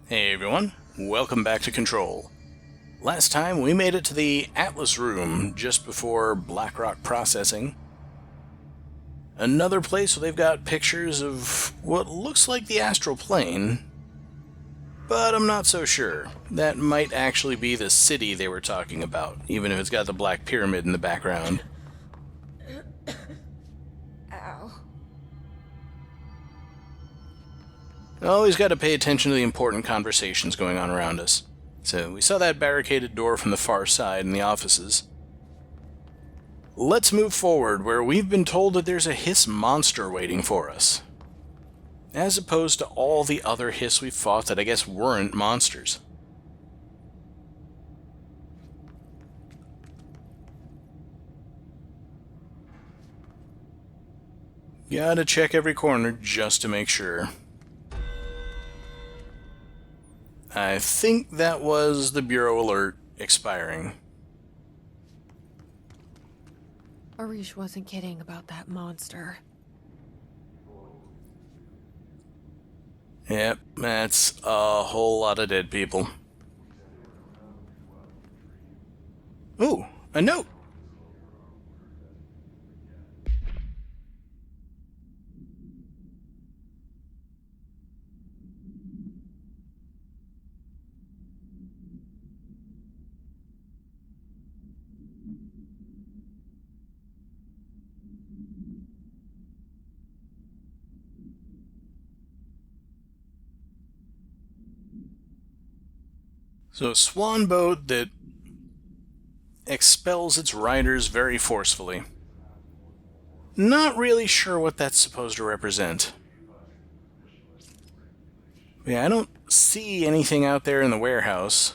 Hey everyone, welcome back to Control. Last time we made it to the Atlas room just before Blackrock processing. Another place where they've got pictures of what looks like the astral plane, but I'm not so sure. That might actually be the city they were talking about, even if it's got the Black Pyramid in the background. Ow. Always got to pay attention to the important conversations going on around us. So we saw that barricaded door from the far side in the offices. Let's move forward where we've been told that there's a hiss monster waiting for us. As opposed to all the other hiss we've fought that I guess weren't monsters. Gotta check every corner just to make sure. I think that was the Bureau alert expiring. Arish wasn't kidding about that monster. Yep, that's a whole lot of dead people. Ooh, a note! So a swan boat that expels its riders very forcefully. Not really sure what that's supposed to represent. Yeah, I don't see anything out there in the warehouse.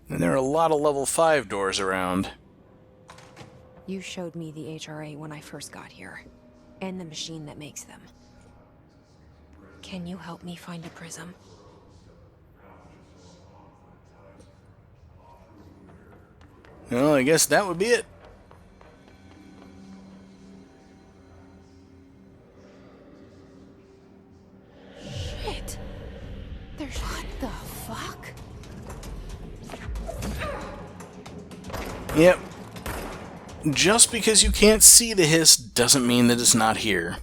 And there are a lot of level 5 doors around. You showed me the HRA when I first got here, and the machine that makes them. Can you help me find a prism? Well, I guess that would be it. Shit! There's... What the fuck? Yep. Just because you can't see the hiss doesn't mean that it's not here.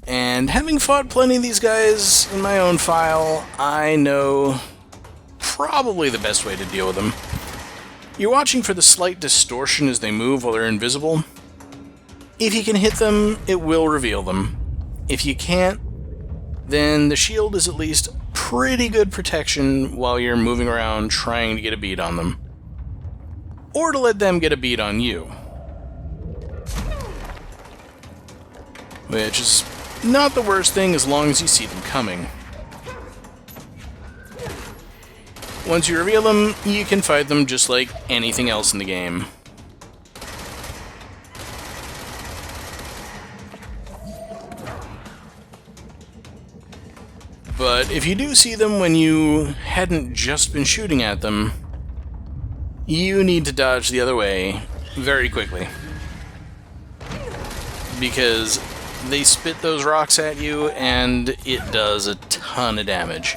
And having fought plenty of these guys in my own file, I know probably the best way to deal with them. You're watching for the slight distortion as they move while they're invisible. If you can hit them, it will reveal them. If you can't, then the shield is at least pretty good protection while you're moving around trying to get a bead on them. Or to let them get a bead on you. Which is not the worst thing as long as you see them coming. Once you reveal them, you can fight them just like anything else in the game. But if you do see them when you hadn't just been shooting at them, you need to dodge the other way very quickly. Because they spit those rocks at you and it does a ton of damage.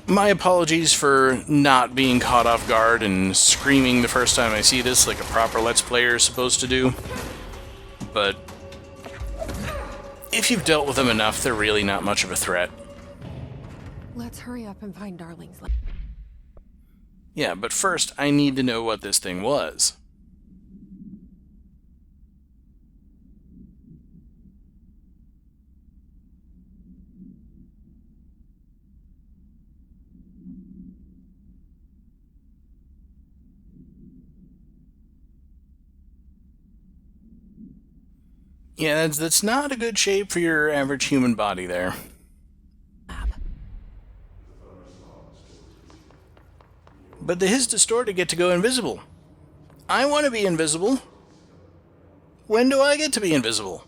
My apologies for not being caught off guard and screaming the first time I see this like a proper Let's Player is supposed to do. But if you've dealt with them enough, they're really not much of a threat. Let's hurry up and find Darling's... Yeah, but first I need to know what this thing was. Yeah, that's not a good shape for your average human body there. But the his distorted get to go invisible. I want to be invisible. When do I get to be invisible?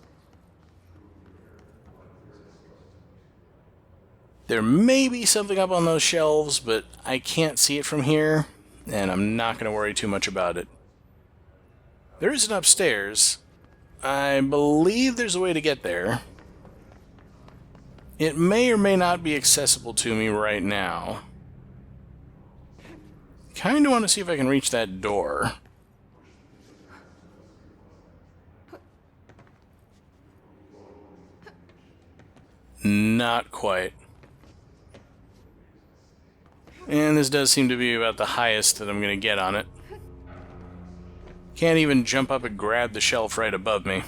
There may be something up on those shelves, but I can't see it from here, and I'm not going to worry too much about it. There is an upstairs. I believe there's a way to get there. It may or may not be accessible to me right now. Kinda want to see if I can reach that door. Not quite. And this does seem to be about the highest that I'm going to get on it. Can't even jump up and grab the shelf right above me.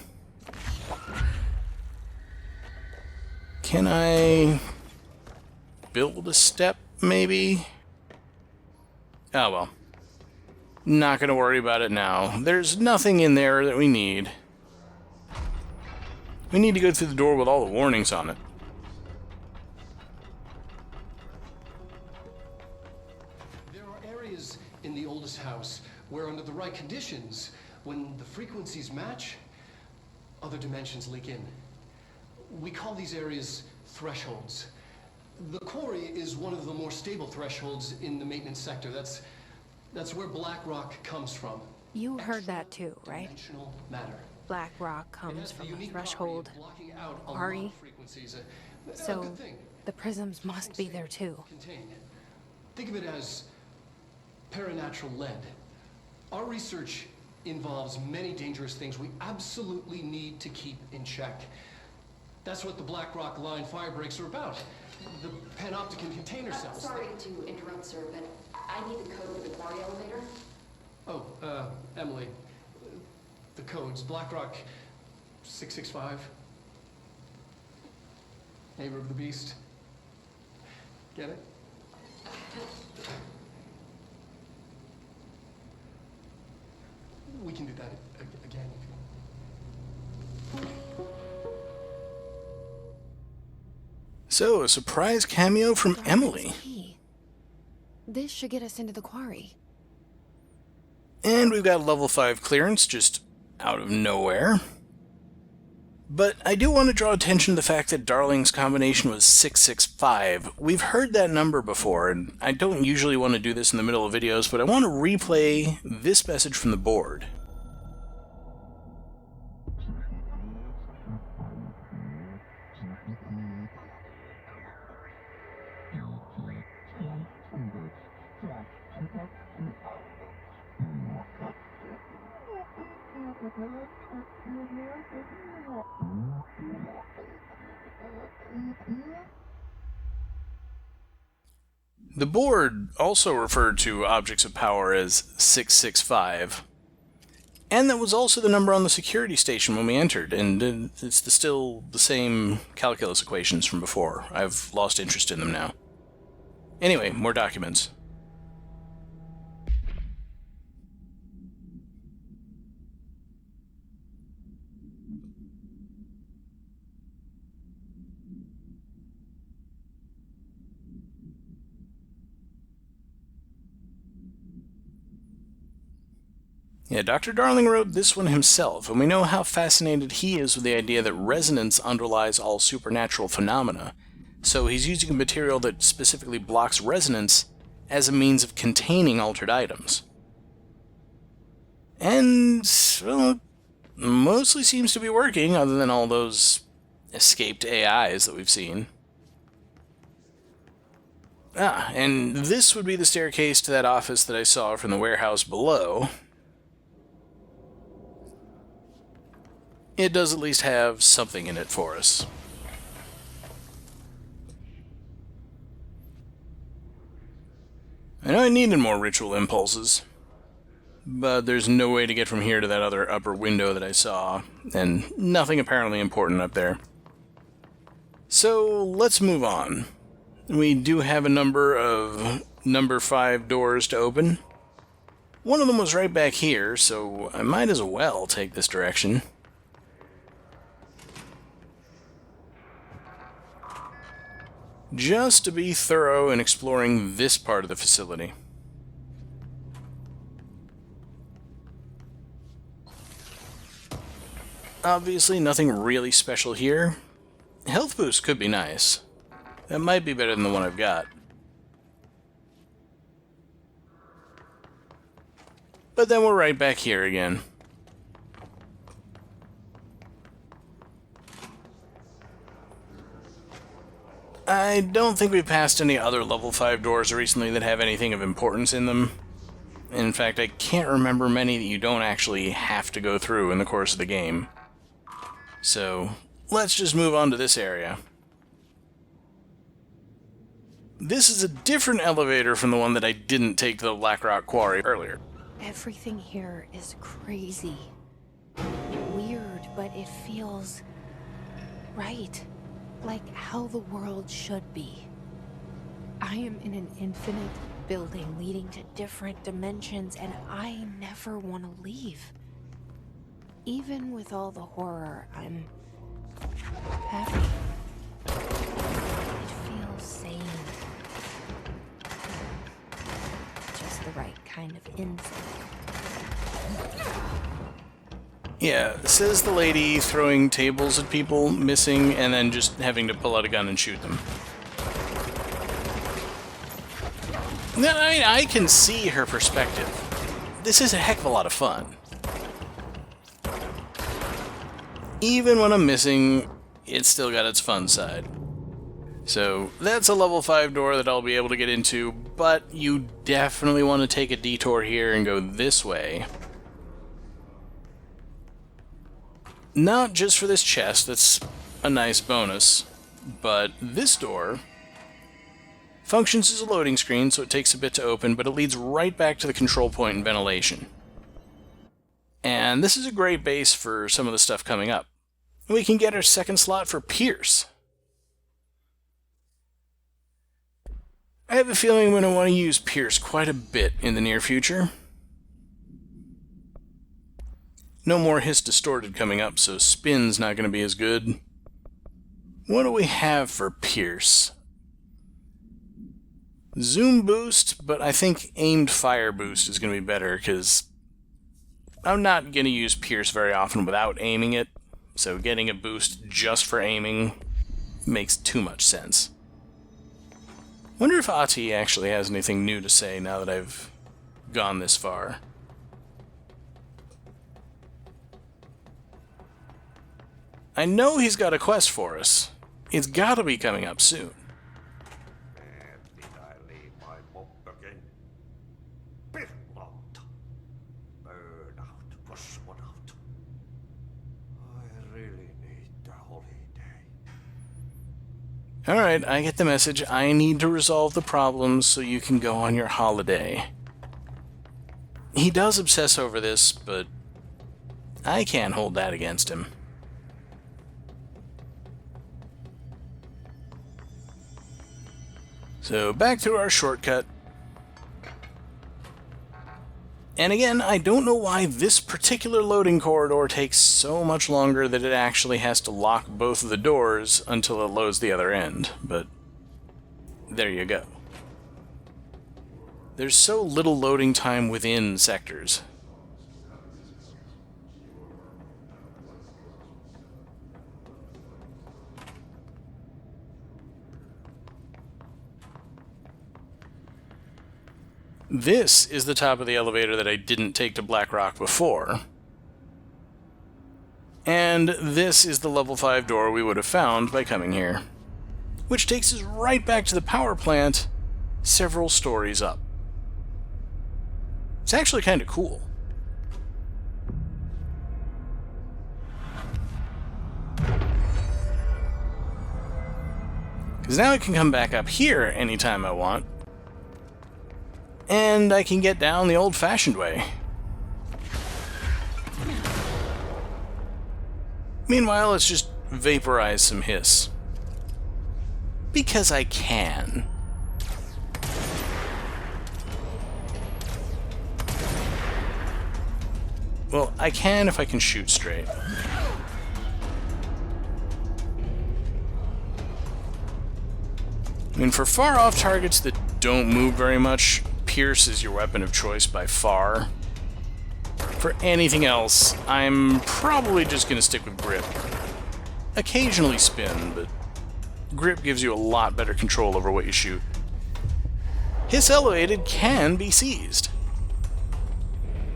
Can I build a step, maybe? Oh well. Not going to worry about it now. There's nothing in there that we need. We need to go through the door with all the warnings on it. In the oldest house, where under the right conditions, when the frequencies match, other dimensions leak in. We call these areas thresholds. The quarry is one of the more stable thresholds in the maintenance sector. That's where Blackrock comes from. You heard that too, right? Dimensional matter. Blackrock comes from a threshold quarry. So the prisms must be there too. Think of it as paranatural lead. Our research involves many dangerous things we absolutely need to keep in check. That's what the Blackrock line fire breaks are about. The panopticon container cells. Sorry to interrupt, sir, but I need the code for the quarry elevator. Oh, Emily. The codes. Blackrock 665. Neighbor of the beast. Get it? We can do that again if you... So, a surprise cameo from Emily. This should get us into the quarry. And we've got level 5 clearance just out of nowhere. But I do want to draw attention to the fact that Darling's combination was 665. We've heard that number before, and I don't usually want to do this in the middle of videos, but I want to replay this message from the board. The board also referred to objects of power as 665, and that was also the number on the security station when we entered, and it's still the same calculus equations from before. I've lost interest in them now. Anyway, more documents. Yeah, Dr. Darling wrote this one himself, and we know how fascinated he is with the idea that resonance underlies all supernatural phenomena, so he's using a material that specifically blocks resonance as a means of containing altered items. And, well, mostly seems to be working, other than all those escaped AIs that we've seen. Ah, and this would be the staircase to that office that I saw from the warehouse below. It does at least have something in it for us. I know I needed more ritual impulses, but there's no way to get from here to that other upper window that I saw, and nothing apparently important up there. So let's move on. We do have a number of number 5 doors to open. One of them was right back here, so I might as well take this direction. Just to be thorough in exploring this part of the facility. Obviously, nothing really special here. Health boost could be nice. That might be better than the one I've got. But then we're right back here again. I don't think we've passed any other level 5 doors recently that have anything of importance in them. In fact, I can't remember many that you don't actually have to go through in the course of the game. So, let's just move on to this area. This is a different elevator from the one that I didn't take to the Blackrock Quarry earlier. Everything here is crazy. Weird, but it feels right. Like how the world should be. I am in an infinite building leading to different dimensions, and I never want to leave. Even with all the horror, I'm happy. It feels sane. Just the right kind of insane. Yeah, says the lady throwing tables at people, missing, and then just having to pull out a gun and shoot them. I mean, I can see her perspective. This is a heck of a lot of fun. Even when I'm missing, it's still got its fun side. So, that's a level 5 door that I'll be able to get into, but you definitely want to take a detour here and go this way. Not just for this chest, that's a nice bonus, but this door functions as a loading screen, so it takes a bit to open, but it leads right back to the control point and ventilation. And this is a great base for some of the stuff coming up. We can get our second slot for Pierce. I have a feeling I'm going to want to use Pierce quite a bit in the near future. No more Hiss Distorted coming up, so Spin's not going to be as good. What do we have for Pierce? Zoom Boost, but I think Aimed Fire Boost is going to be better, because I'm not going to use Pierce very often without aiming it, so getting a boost just for aiming makes too much sense. Wonder if Ati actually has anything new to say now that I've gone this far. I know he's got a quest for us. It's gotta be coming up soon. Where did I leave my book again? Birlocked. Burn out, push one out. I really need the holiday. Alright, I get the message. I need to resolve the problems so you can go on your holiday. He does obsess over this, but I can't hold that against him. So, back through our shortcut. And again, I don't know why this particular loading corridor takes so much longer that it actually has to lock both of the doors until it loads the other end, but there you go. There's so little loading time within sectors. This is the top of the elevator that I didn't take to Blackrock before. And this is the level 5 door we would have found by coming here. Which takes us right back to the power plant, several stories up. It's actually kind of cool. Because now I can come back up here anytime I want. And I can get down the old-fashioned way. Meanwhile, let's just vaporize some Hiss. Because I can. Well, I can if I can shoot straight. I mean, for far-off targets that don't move very much, Pierce is your weapon of choice by far. For anything else, I'm probably just going to stick with Grip. Occasionally Spin, but Grip gives you a lot better control over what you shoot. Hiss Elevated can be seized.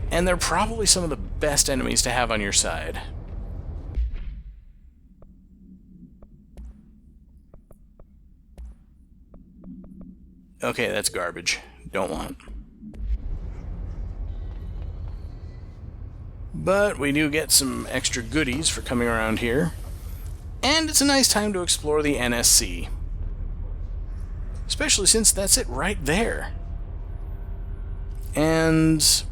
And they're probably some of the best enemies to have on your side. Okay, that's garbage. Don't want. But we do get some extra goodies for coming around here. And it's a nice time to explore the NSC. Especially since that's it right there. And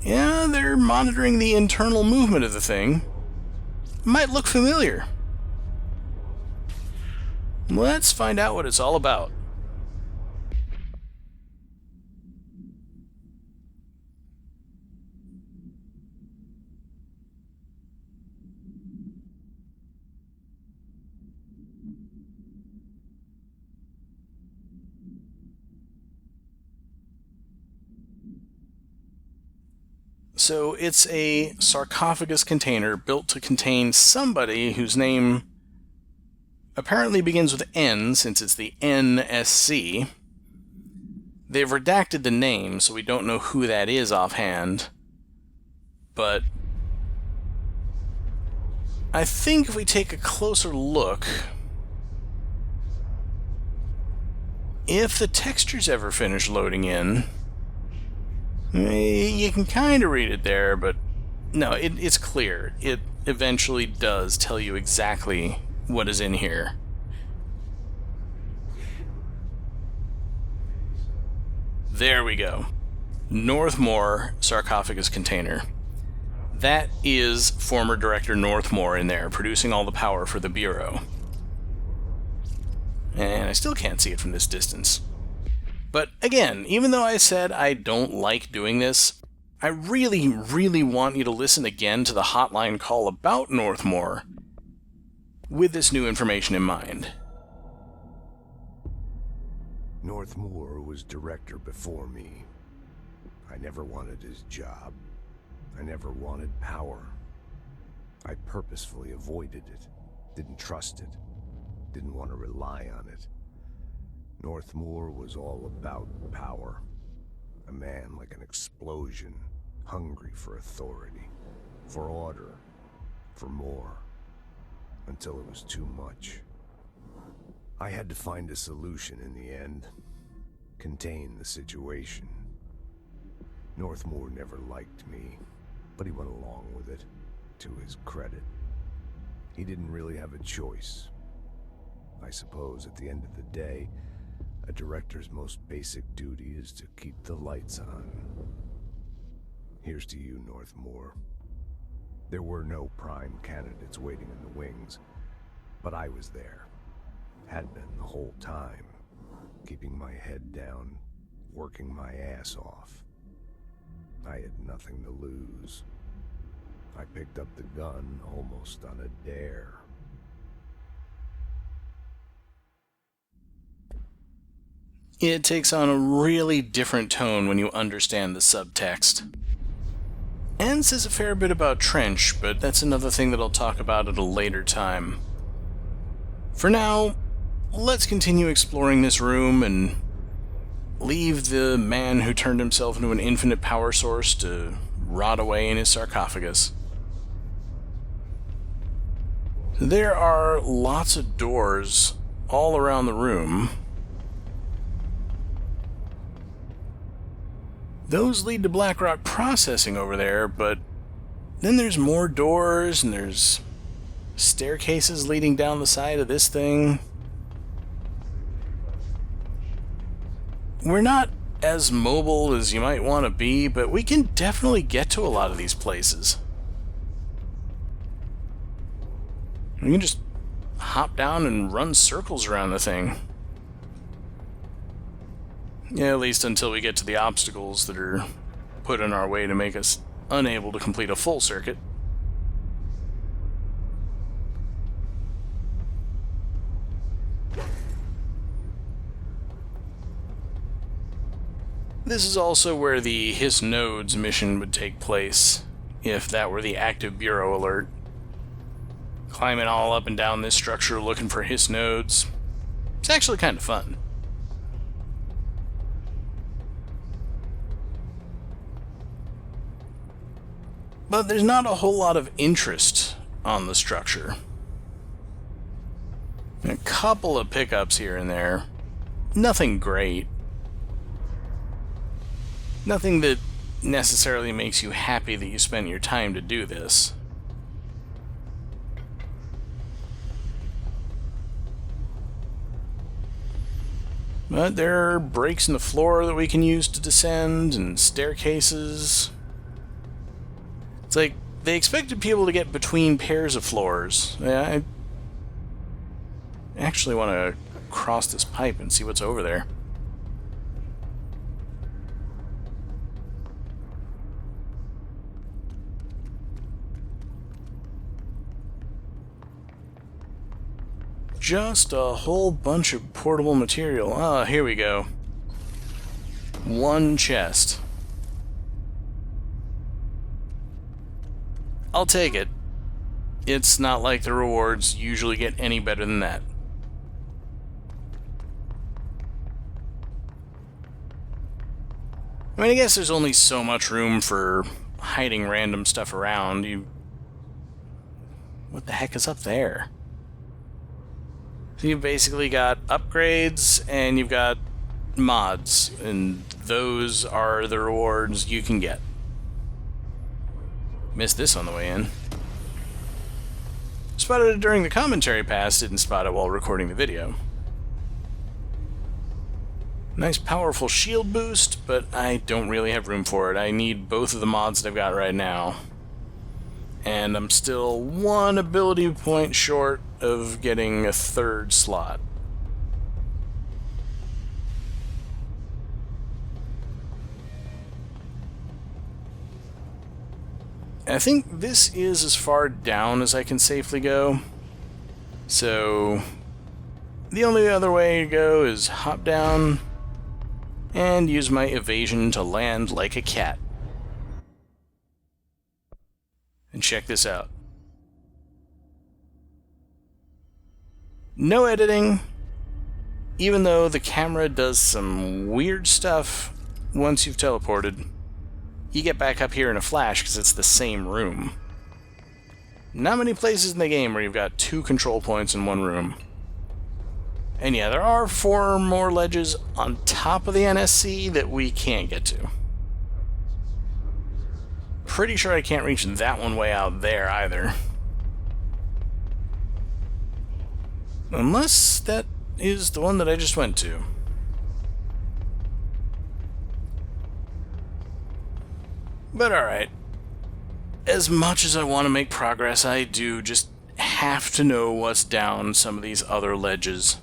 yeah, they're monitoring the internal movement of the thing. Might look familiar. Let's find out what it's all about. So it's a sarcophagus container built to contain somebody whose name apparently begins with N, since it's the NSC. They've redacted the name, so we don't know who that is offhand. But I think if we take a closer look, if the textures ever finish loading in, you can kind of read it there, but no, it's clear. It eventually does tell you exactly what is in here. There we go. Northmoor sarcophagus container. That is former Director Northmoor in there, producing all the power for the Bureau. And I still can't see it from this distance. But again, even though I said I don't like doing this, I really, really want you to listen again to the hotline call about Northmoor with this new information in mind. Northmoor was director before me. I never wanted his job. I never wanted power. I purposefully avoided it, didn't trust it, didn't want to rely on it. Northmoor was all about power. A man like an explosion, hungry for authority, for order, for more, until it was too much. I had to find a solution in the end, contain the situation. Northmoor never liked me, but he went along with it, to his credit. He didn't really have a choice. I suppose at the end of the day, a director's most basic duty is to keep the lights on. Here's to you, Northmoor. There were no prime candidates waiting in the wings, but I was there. Had been the whole time, keeping my head down, working my ass off. I had nothing to lose. I picked up the gun almost on a dare. It takes on a really different tone when you understand the subtext. And says a fair bit about Trench, but that's another thing that I'll talk about at a later time. For now, let's continue exploring this room and leave the man who turned himself into an infinite power source to rot away in his sarcophagus. There are lots of doors all around the room. Those lead to Blackrock processing over there, but then there's more doors and there's staircases leading down the side of this thing. We're not as mobile as you might want to be, but we can definitely get to a lot of these places. We can just hop down and run circles around the thing. Yeah, at least until we get to the obstacles that are put in our way to make us unable to complete a full circuit. This is also where the Hiss Nodes mission would take place, if that were the active Bureau alert. Climbing all up and down this structure looking for Hiss Nodes. It's actually kind of fun. But there's not a whole lot of interest on the structure. A couple of pickups here and there, nothing great. Nothing that necessarily makes you happy that you spent your time to do this. But there are breaks in the floor that we can use to descend, and staircases. It's like they expected people to get between pairs of floors. I actually want to cross this pipe and see what's over there. Just a whole bunch of portable material. Ah, here we go. One chest. I'll take it. It's not like the rewards usually get any better than that. I mean, I guess there's only so much room for hiding random stuff around. What the heck is up there? So you've basically got upgrades, and you've got mods, and those are the rewards you can get. Missed this on the way in. Spotted it during the commentary pass, didn't spot it while recording the video. Nice powerful shield boost, but I don't really have room for it. I need both of the mods that I've got right now. And I'm still one ability point short of getting a third slot. I think this is as far down as I can safely go. So the only other way to go is hop down and use my evasion to land like a cat. And check this out. No editing, even though the camera does some weird stuff once you've teleported. You get back up here in a flash because it's the same room. Not many places in the game where you've got 2 control points in one room. And yeah, there are 4 more ledges on top of the NSC that we can't get to. Pretty sure I can't reach that one way out there either. Unless that is the one that I just went to. But alright. As much as I want to make progress, I do just have to know what's down some of these other ledges.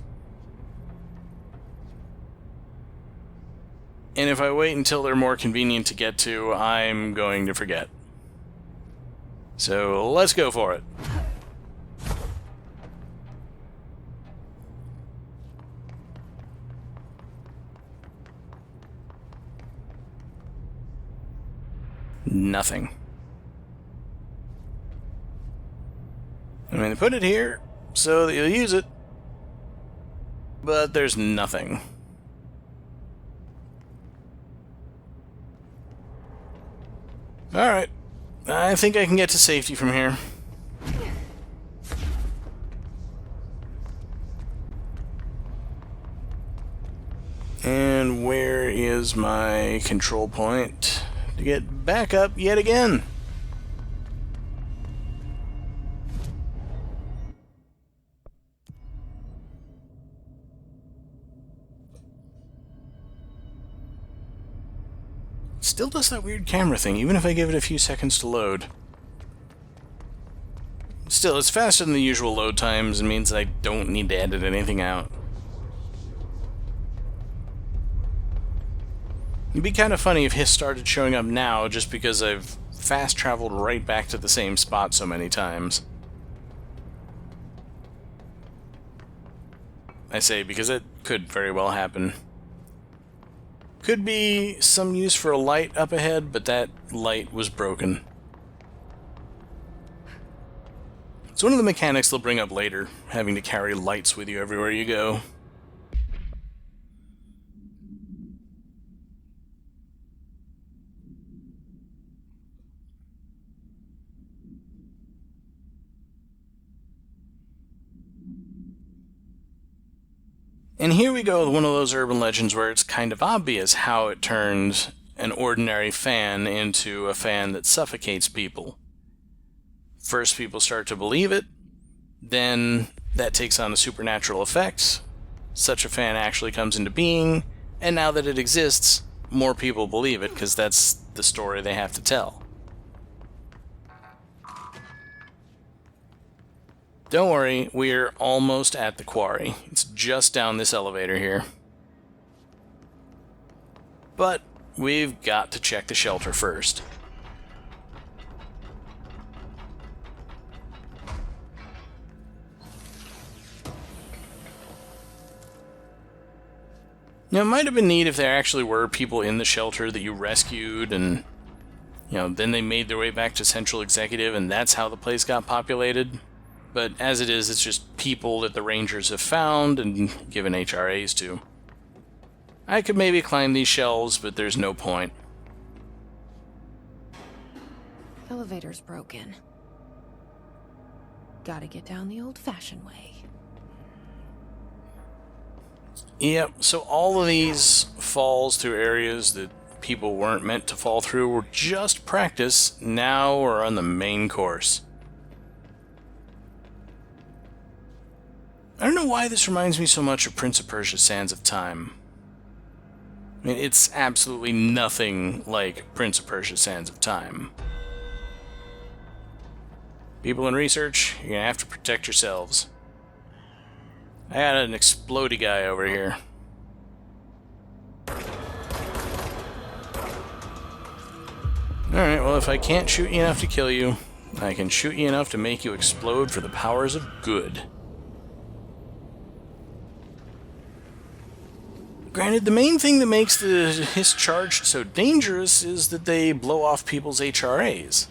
And if I wait until they're more convenient to get to, I'm going to forget. So let's go for it. Nothing. I mean, they put it here so that you'll use it, but there's nothing. Alright, I think I can get to safety from here. And where is my control point to get back up yet again? Still does that weird camera thing, even if I give it a few seconds to load. Still, it's faster than the usual load times and means that I don't need to edit anything out. It'd be kind of funny if Hiss started showing up now just because I've fast-traveled right back to the same spot so many times. I say because it could very well happen. Could be some use for a light up ahead, but that light was broken. It's one of the mechanics they'll bring up later, having to carry lights with you everywhere you go. And here we go with one of those urban legends where it's kind of obvious how it turns an ordinary fan into a fan that suffocates people. First, people start to believe it, then that takes on a supernatural effect. Such a fan actually comes into being, and now that it exists, more people believe it because that's the story they have to tell. Don't worry, we're almost at the quarry. It's just down this elevator here. But we've got to check the shelter first. Now, it might have been neat if there actually were people in the shelter that you rescued and, then they made their way back to Central Executive and that's how the place got populated. But as it is, it's just people that the Rangers have found and given HRAs to. I could maybe climb these shelves, but there's no point. Elevator's broken. Gotta get down the old-fashioned way. Yep, so all of these falls through areas that people weren't meant to fall through were just practice. Now we're on the main course. I don't know why this reminds me so much of Prince of Persia: Sands of Time. I mean, it's absolutely nothing like Prince of Persia: Sands of Time. People in research, you're gonna have to protect yourselves. I got an explodey guy over here. Alright, well, if I can't shoot you enough to kill you, I can shoot you enough to make you explode for the powers of good. Granted, the main thing that makes the Hiss charged so dangerous is that they blow off people's HRAs.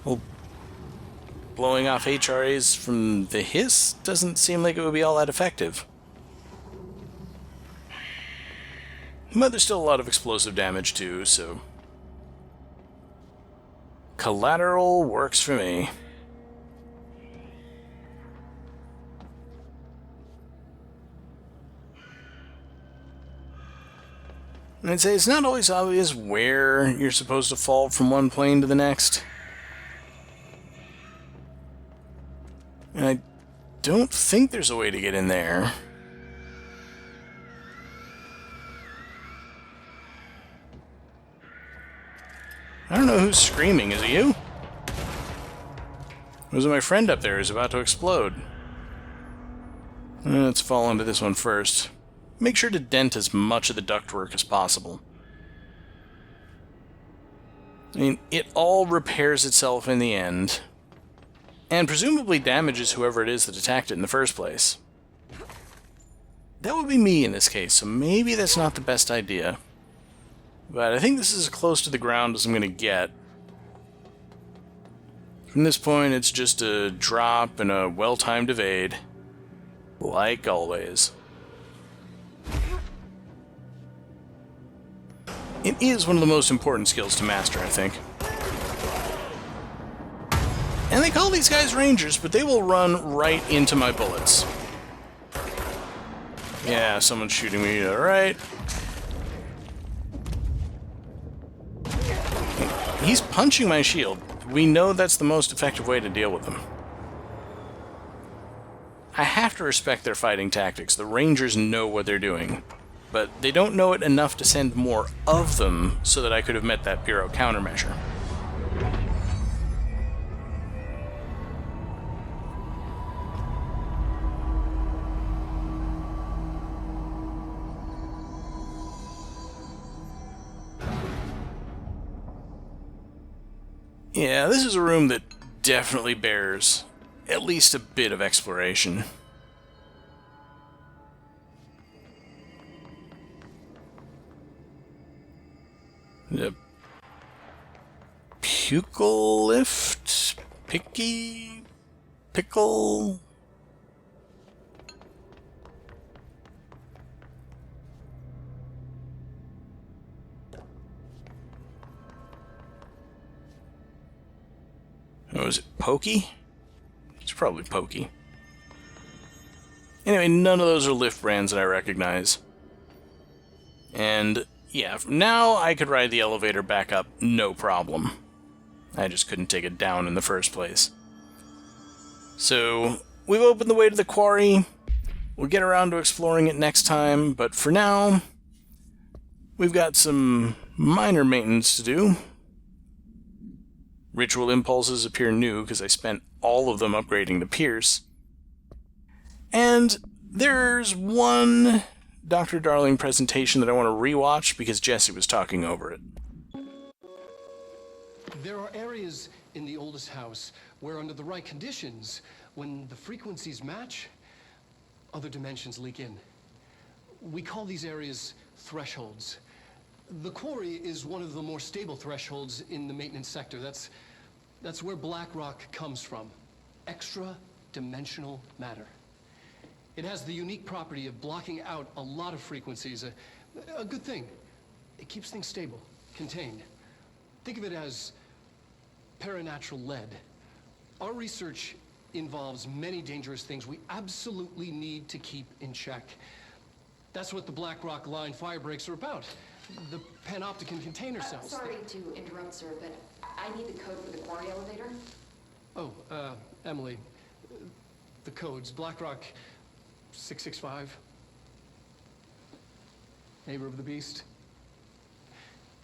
Well, blowing off HRAs from the Hiss doesn't seem like it would be all that effective. But there's still a lot of explosive damage too, so... Collateral works for me. I'd say it's not always obvious where you're supposed to fall from one plane to the next. And I don't think there's a way to get in there. I don't know who's screaming. Is it you? Or is it my friend up there who's about to explode? Let's fall into this one first. Make sure to dent as much of the ductwork as possible. I mean, it all repairs itself in the end, and presumably damages whoever it is that attacked it in the first place. That would be me in this case, so maybe that's not the best idea. But I think this is as close to the ground as I'm going to get. From this point, it's just a drop and a well-timed evade. Like always. It is one of the most important skills to master, I think. And they call these guys Rangers, but they will run right into my bullets. Yeah, someone's shooting me, alright. He's punching my shield. We know that's the most effective way to deal with them. I have to respect their fighting tactics. The Rangers know what they're doing. But they don't know it enough to send more of them so that I could have met that Bureau countermeasure. Yeah, this is a room that definitely bears at least a bit of exploration. The Pucle lift? Picky? Pickle? Oh, is it Pokey? It's probably Pokey. Anyway, none of those are lift brands that I recognize. And yeah, now I could ride the elevator back up, no problem. I just couldn't take it down in the first place. So, we've opened the way to the quarry. We'll get around to exploring it next time, but for now, we've got some minor maintenance to do. Ritual impulses appear new because I spent all of them upgrading the Pierce. And there's one Dr. Darling presentation that I want to rewatch because Jesse was talking over it. There are areas in the oldest house where, under the right conditions, when the frequencies match, other dimensions leak in. We call these areas thresholds. The quarry is one of the more stable thresholds in the maintenance sector. That's where Blackrock comes from. Extra-dimensional matter. It has the unique property of blocking out a lot of frequencies. A good thing. It keeps things stable, contained. Think of it as paranatural lead. Our research involves many dangerous things we absolutely need to keep in check. That's what the Blackrock line fire breaks are about. The panopticon container cells. Sorry to interrupt, sir, but I need the code for the quarry elevator. Oh, Emily. The codes. Blackrock 665. Neighbor of the Beast.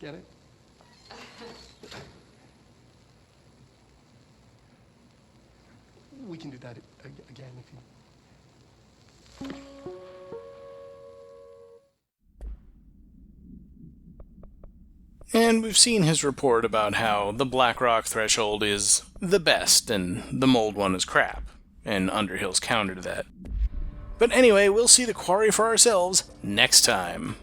Get it? We can do that again if you... And we've seen his report about how the Blackrock threshold is the best and the mold one is crap, and Underhill's counter to that. But anyway, we'll see the quarry for ourselves next time.